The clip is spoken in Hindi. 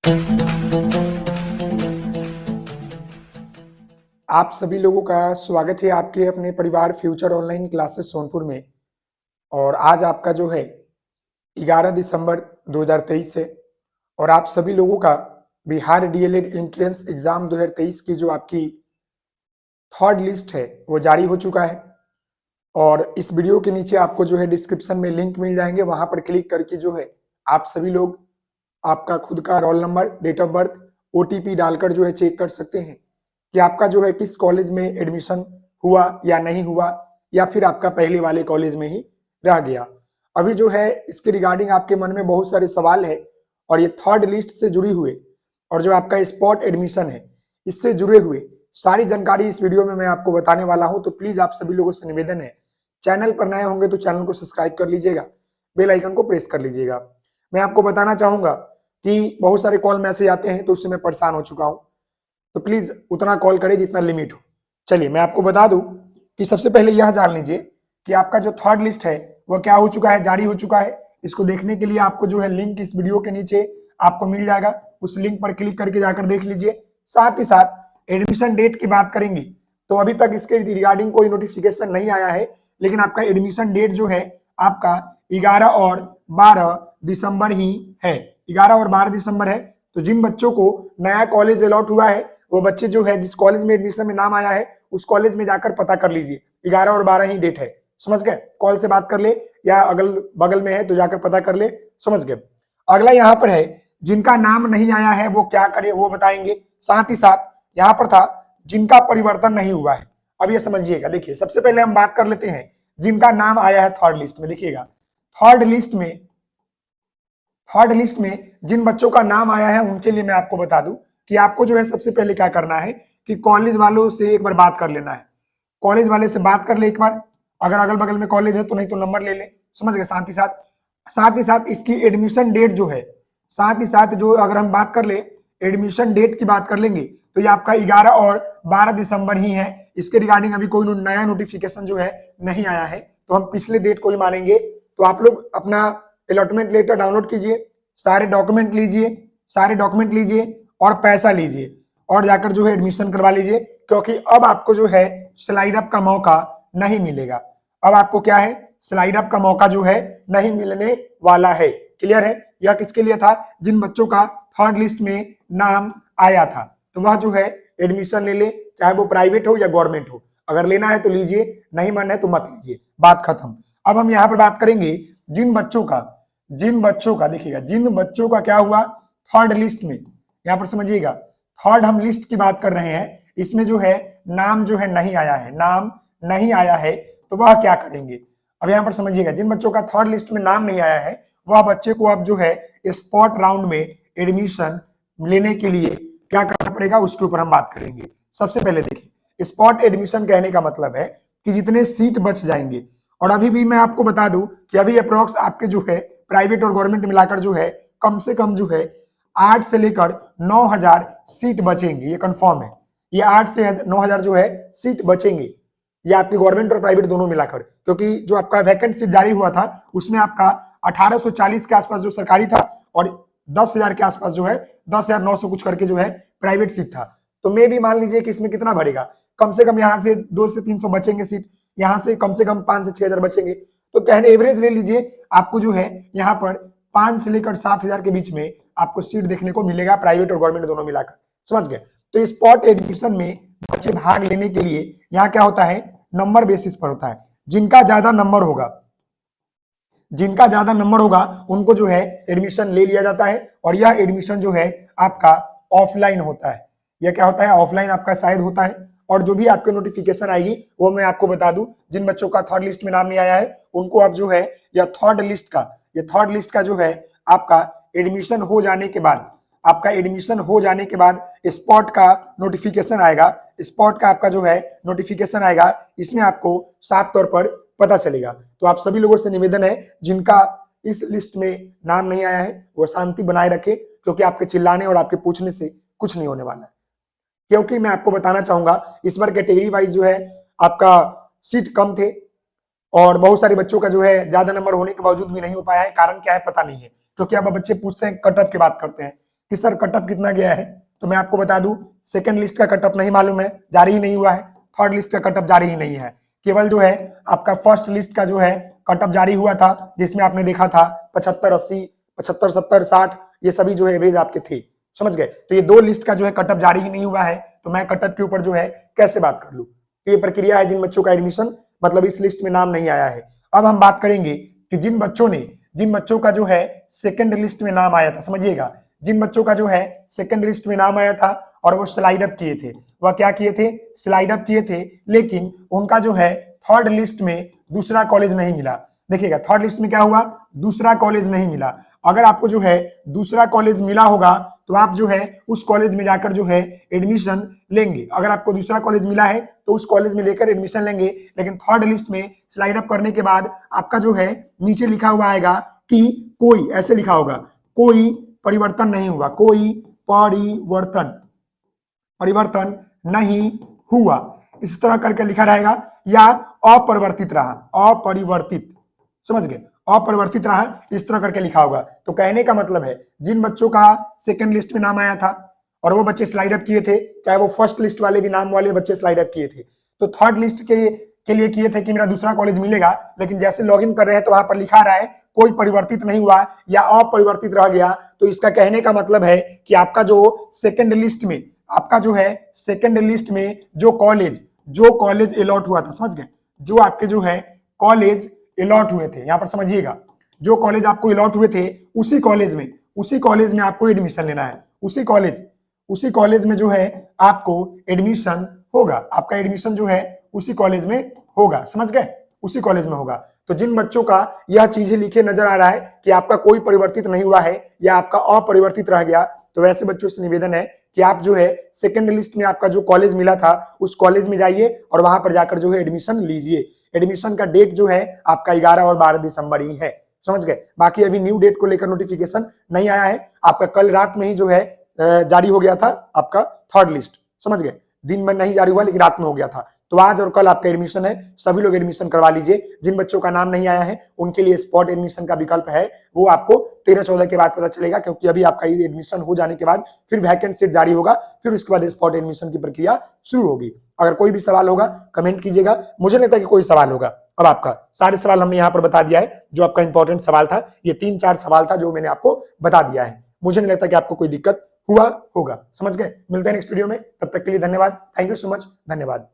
आप सभी लोगों का स्वागत है आपके अपने परिवार फ्यूचर ऑनलाइन क्लासेस सोनपुर में। और आज आपका जो है 11 दिसंबर 2023 है और आप सभी लोगों का बिहार डीएलएड एंट्रेंस एग्जाम 2023 की जो आपकी थर्ड लिस्ट है वो जारी हो चुका है। और इस वीडियो के नीचे आपको जो है डिस्क्रिप्शन में लिंक मिल जाएंगे, वहां पर क्लिक करके जो है आप सभी लोग आपका खुद का roll number, date of birth, OTP डालकर जो है चेक कर सकते हैं कि आपका जो है किस कॉलेज में एडमिशन हुआ या नहीं हुआ, या फिर आपका पहले वाले कॉलेज में ही रह गया। अभी जो है इसके रिगार्डिंग आपके मन में बहुत सारे सवाल है और ये थर्ड लिस्ट से जुड़ी हुए और जो आपका स्पॉट एडमिशन है इससे जुड़े हुए सारी जानकारी इस वीडियो में मैं आपको बताने वाला हूं। तो प्लीज आप सभी लोगों से निवेदन है, चैनल पर नए होंगे तो चैनल को सब्सक्राइब कर लीजिएगा, बेल आइकन को प्रेस कर लीजिएगा। मैं आपको बताना चाहूंगा कि बहुत सारे कॉल मैसेज आते हैं तो उससे मैं परेशान हो चुका हूं, तो प्लीज उतना कॉल करें जितना लिमिट हो। चलिए मैं आपको बता दूं कि सबसे पहले यह जान लीजिए कि आपका जो थर्ड लिस्ट है वह क्या हो चुका है, जारी हो चुका है। इसको देखने के लिए आपको जो है लिंक इस वीडियो के नीचे आपको मिल जाएगा, उस लिंक पर क्लिक करके जाकर देख लीजिए। साथ ही साथ एडमिशन डेट की बात करेंगे तो अभी तक इसके रिगार्डिंग कोई नोटिफिकेशन नहीं आया है, लेकिन आपका एडमिशन डेट जो है आपका 11 और 12 दिसंबर ही है। 11 और 12 दिसंबर है। तो जिन बच्चों को नया कॉलेज अलॉट हुआ है वो बच्चे जो है जिस कॉलेज में एडमिशन में नाम आया है उस कॉलेज में जाकर पता कर लीजिए। 11 और 12 ही डेट है, समझ गए। कॉल से बात कर ले या अगल बगल में है तो जाकर पता कर ले, समझ गए। अगला यहाँ पर है जिनका नाम नहीं आया है वो क्या करे वो बताएंगे। साथ ही साथ यहाँ पर था जिनका परिवर्तन नहीं हुआ है। अब ये समझिएगा, देखिए सबसे पहले हम बात कर लेते हैं जिनका नाम आया है थर्ड लिस्ट में। देखिएगा थर्ड लिस्ट में जिन बच्चों का नाम आया है उनके लिए मैं आपको बता दूं कि आपको जो है सबसे पहले क्या करना है कि कॉलेज वालों से एक बार बात कर लेना है। कॉलेज वाले से बात कर ले एक बार, अगर अगल बगल में कॉलेज है तो नहीं तो नंबर ले ले, समझ गए। साथ ही साथ इसकी एडमिशन डेट जो है, साथ ही साथ जो अगर हम बात कर ले एडमिशन डेट की बात कर लेंगे तो ये आपका 11 और 12 दिसंबर ही है। इसके रिगार्डिंग अभी कोई नया नोटिफिकेशन जो है नहीं आया है, तो हम पिछले डेट को ही मानेंगे। तो आप लोग अपना अलॉटमेंट लेटर डाउनलोड कीजिए, सारे डॉक्यूमेंट लीजिए और पैसा लीजिए और जाकर जो है एडमिशन करवा लीजिए, क्योंकि अब आपको जो है स्लाइड अप का मौका नहीं मिलेगा। अब आपको क्या है, स्लाइड अप का मौका जो है नहीं मिलने वाला है। क्लियर है। यह किसके लिए था, जिन बच्चों का थर्ड लिस्ट में नाम आया था, तो वह जो है एडमिशन ले ले, चाहे वो प्राइवेट हो या गवर्नमेंट हो। अगर लेना है तो लीजिए, नहीं मानना है तो मत लीजिए, बात खत्म। अब हम यहाँ पर बात करेंगे जिन बच्चों का देखिएगा जिन बच्चों का क्या हुआ थर्ड लिस्ट में, यहाँ पर समझिएगा थर्ड हम लिस्ट की बात कर रहे हैं, इसमें जो है नाम जो है नहीं आया है, तो वह क्या करेंगे। अब यहाँ पर समझिएगा जिन बच्चों का थर्ड लिस्ट में नाम नहीं आया है वह बच्चे को अब जो है स्पॉट राउंड में एडमिशन लेने के लिए क्या करना पड़ेगा उसके ऊपर हम बात करेंगे। सबसे पहले देखिए स्पॉट एडमिशन कहने का मतलब है कि जितने सीट बच जाएंगे, और अभी भी मैं आपको बता दूं कि अभी अप्रोक्स आपके जो है प्राइवेट और गवर्नमेंट मिलाकर जो है कम से कम जो है 8 से लेकर 9,000 सीट बचेंगे, ये कंफर्म है। ये 8 से 9,000 जो है सीट बचेंगे, ये आपके गवर्नमेंट और प्राइवेट दोनों मिलाकर, क्योंकि जो आपका वैकेंट सीट जारी हुआ था उसमें आपका 1840 के आसपास जो सरकारी था और 10,000 के आसपास जो है 10,900 कुछ करके जो है प्राइवेट सीट था। तो मैं भी मान लीजिए कि इसमें कितना भरेगा, कम से कम यहाँ से 2 से 300 बचेंगे सीट, यहाँ से कम 5 से 6,000 बचेंगे। तो कहने एवरेज ले लीजिए, आपको जो है यहाँ पर 5 से लेकर 7,000 के बीच में आपको सीट देखने को मिलेगा, प्राइवेट और गवर्नमेंट दोनों मिलाकर, समझ गए। तो स्पॉट एडमिशन में बच्चे भाग लेने के लिए यहाँ क्या होता है, नंबर बेसिस पर होता है। जिनका ज्यादा नंबर होगा उनको जो है एडमिशन ले लिया जाता है, और यह एडमिशन जो है आपका ऑफलाइन होता है। यह क्या होता है, ऑफलाइन आपका शायद होता है। और जो भी आपके नोटिफिकेशन आएगी वो मैं आपको बता दूं, जिन बच्चों का थर्ड लिस्ट में नाम नहीं आया है उनको अब जो है या थर्ड लिस्ट का जो है आपका एडमिशन हो जाने के बाद स्पॉट का नोटिफिकेशन आएगा। स्पॉट का आपका जो है नोटिफिकेशन आएगा, इसमें आपको साफ तौर पर पता चलेगा। तो आप सभी लोगों से निवेदन है जिनका इस लिस्ट में नाम नहीं आया है वो शांति बनाए रखे, क्योंकि आपके चिल्लाने और आपके पूछने से कुछ नहीं होने वाला है। क्योंकि मैं आपको बताना चाहूंगा इस बार कैटेगरी वाइज जो है आपका सीट कम थे और बहुत सारे बच्चों का जो है ज्यादा नंबर होने के बावजूद भी नहीं हो पाया है। कारण क्या है पता नहीं है, क्योंकि अब बच्चे पूछते हैं कट ऑफ की बात करते हैं कि सर कटअप कितना गया है, तो मैं आपको बता दूं सेकंड लिस्ट का कटअप नहीं मालूम है, जारी ही नहीं हुआ है। थर्ड लिस्ट का कटअप जारी ही नहीं है, केवल जो है आपका फर्स्ट लिस्ट का जो है कटअप जारी हुआ था, जिसमें आपने देखा था 75, 80, 75, 70, 60 ये सभी जो है एवरेज आपके थे, समझ गए। तो ये दो लिस्ट का जो है कटअप जारी ही नहीं हुआ है, तो मैं कटअप के ऊपर जो है कैसे बात कर लूं। तो ये प्रक्रिया है जिन बच्चों का एडमिशन मतलब इस लिस्ट में नाम नहीं आया है। अब हम बात करेंगे कि जिन बच्चों का जो है सेकंड लिस्ट में नाम आया था, समझिएगा, जिन बच्चों का जो है सेकंड लिस्ट में नाम आया था और वो स्लाइड अप किए थे, वह क्या किए थे, स्लाइड अप किए थे, लेकिन उनका जो है थर्ड लिस्ट में दूसरा कॉलेज नहीं मिला। देखिएगा थर्ड लिस्ट में क्या हुआ, दूसरा कॉलेज नहीं मिला। अगर आपको जो है दूसरा कॉलेज मिला होगा तो आप जो है उस कॉलेज में जाकर जो है एडमिशन लेंगे। अगर आपको दूसरा कॉलेज मिला है तो उस कॉलेज में लेकर एडमिशन लेंगे, लेकिन थर्ड लिस्ट में स्लाइड अप करने के बाद आपका जो है नीचे लिखा हुआ आएगा कि कोई, ऐसे लिखा होगा, कोई परिवर्तन नहीं हुआ, कोई परिवर्तन नहीं हुआ, इस तरह करके लिखा रहेगा, या अपरिवर्तित रहा, अपरिवर्तित, समझ गए, अपरिवर्तित रहा, इस तरह करके लिखा होगा। तो कहने का मतलब है जिन बच्चों का सेकंड लिस्ट में नाम आया था और वो बच्चे स्लाइड अप किए थे, चाहे वो फर्स्ट लिस्ट वाले भी नाम वाले बच्चे स्लाइड अप किए थे, तो थर्ड लिस्ट के लिए किए थे कि मेरा दूसरा कॉलेज मिलेगा, लेकिन जैसे लॉगिन कर रहे हैं तो वहां पर लिखा रहा है कोई परिवर्तित नहीं हुआ या अपरिवर्तित रह गया। तो इसका कहने का मतलब है कि आपका जो सेकंड लिस्ट में, आपका जो है सेकंड लिस्ट में जो कॉलेज अलॉट हुआ था, समझ गए, जो आपके जो है कॉलेज अलॉट हुए थे, यहां पर समझिएगा, जो कॉलेज आपको अलॉट हुए थे उसी कॉलेज में आपको एडमिशन लेना है, उसी कॉलेज में जो है आपको एडमिशन होगा, आपका एडमिशन जो है उसी कॉलेज में होगा, समझ गए, उसी कॉलेज में होगा। तो जिन बच्चों का यह चीजें लिखे नजर आ रहा है कि आपका कोई परिवर्तित नहीं हुआ है या आपका अपरिवर्तित रह गया, तो वैसे बच्चों से निवेदन है कि आप जो है सेकंड लिस्ट में आपका जो कॉलेज मिला था उस कॉलेज में जाइए और वहां पर जाकर जो है एडमिशन लीजिए। एडमिशन का डेट जो है आपका 11 और 12 दिसंबर ही है, समझ गए। बाकी अभी न्यू डेट को लेकर नोटिफिकेशन नहीं आया है, आपका कल रात में ही जो है जारी हो गया था आपका थर्ड लिस्ट, समझ गए, दिन में नहीं जारी हुआ लेकिन रात में हो गया था। तो आज और कल आपका एडमिशन है, सभी लोग एडमिशन करवा लीजिए। जिन बच्चों का नाम नहीं आया है उनके लिए स्पॉट एडमिशन का विकल्प है, वो आपको 13-14 के बाद पता चलेगा, क्योंकि अभी आपका एडमिशन हो जाने के बाद फिर वैकेंट सीट जारी होगा, फिर उसके बाद स्पॉट एडमिशन की प्रक्रिया शुरू होगी। अगर कोई भी सवाल होगा कमेंट कीजिएगा, मुझे नहीं लगता कि कोई सवाल होगा। अब आपका सारे सवाल हमने यहाँ पर बता दिया है, जो आपका इंपॉर्टेंट सवाल था, ये 3-4 सवाल था जो मैंने आपको बता दिया है। मुझे नहीं लगता कि आपको कोई दिक्कत हुआ होगा, समझ गए। मिलते हैं नेक्स्ट वीडियो में, तब तक के लिए धन्यवाद, थैंक यू सो मच, धन्यवाद।